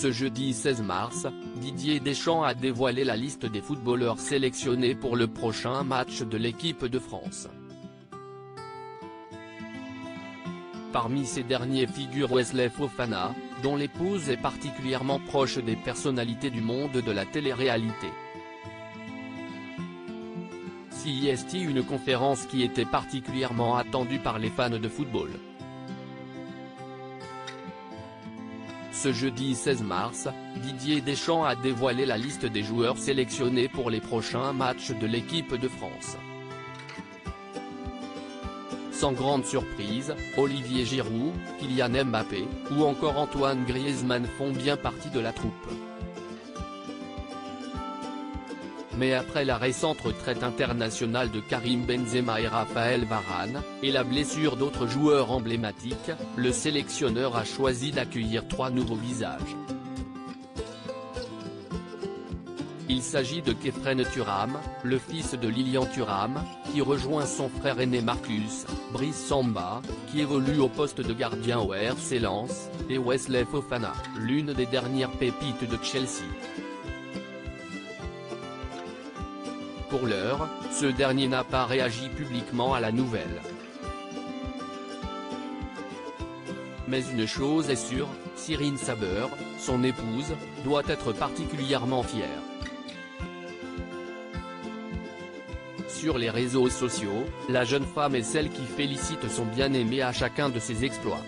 Ce jeudi 16 mars, Didier Deschamps a dévoilé la liste des footballeurs sélectionnés pour le prochain match de l'équipe de France. Parmi ces derniers figure Wesley Fofana, dont l'épouse est particulièrement proche des personnalités du monde de la télé-réalité. CIST, une conférence qui était particulièrement attendue par les fans de football. Ce jeudi 16 mars, Didier Deschamps a dévoilé la liste des joueurs sélectionnés pour les prochains matchs de l'équipe de France. Sans grande surprise, Olivier Giroud, Kylian Mbappé, ou encore Antoine Griezmann font bien partie de la troupe. Mais après la récente retraite internationale de Karim Benzema et Raphaël Varane, et la blessure d'autres joueurs emblématiques, le sélectionneur a choisi d'accueillir 3 nouveaux visages. Il s'agit de Khéphren Thuram, le fils de Lilian Thuram, qui rejoint son frère aîné Marcus, Brice Samba, qui évolue au poste de gardien au RC Lens, et Wesley Fofana, l'une des dernières pépites de Chelsea. Pour l'heure, ce dernier n'a pas réagi publiquement à la nouvelle. Mais une chose est sûre, Cyrine Saber, son épouse, doit être particulièrement fière. Sur les réseaux sociaux, la jeune femme est celle qui félicite son bien-aimé à chacun de ses exploits.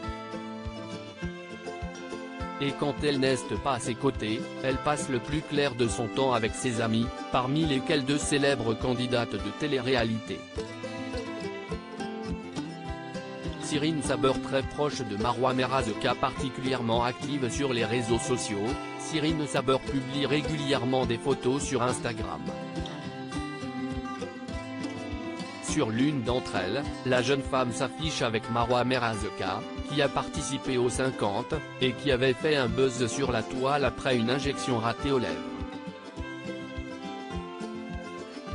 Et quand elle n'est pas à ses côtés, elle passe le plus clair de son temps avec ses amis, parmi lesquels 2 célèbres candidates de télé-réalité. Cyrine Saber, très proche de Marwa Merazeka, particulièrement active sur les réseaux sociaux, Cyrine Saber publie régulièrement des photos sur Instagram. Sur l'une d'entre elles, la jeune femme s'affiche avec Marwa Merazeka, qui a participé aux 50, et qui avait fait un buzz sur la toile après une injection ratée aux lèvres.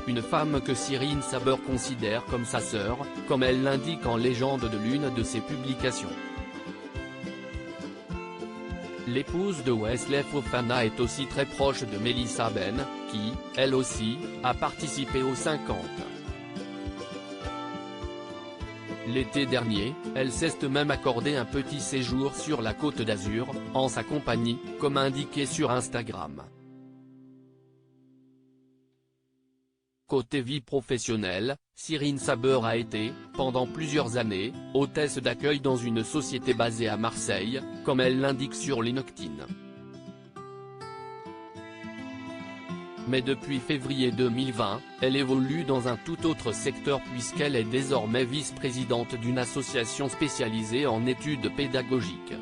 Une femme que Cyrine Saber considère comme sa sœur, comme elle l'indique en légende de l'une de ses publications. L'épouse de Wesley Fofana est aussi très proche de Melissa Ben, qui, elle aussi, a participé aux 50. L'été dernier, elle s'est même accordé un petit séjour sur la Côte d'Azur, en sa compagnie, comme indiqué sur Instagram. Côté vie professionnelle, Cyrine Saber a été, pendant plusieurs années, hôtesse d'accueil dans une société basée à Marseille, comme elle l'indique sur LinkedIn. Mais depuis février 2020, elle évolue dans un tout autre secteur puisqu'elle est désormais vice-présidente d'une association spécialisée en études pédagogiques.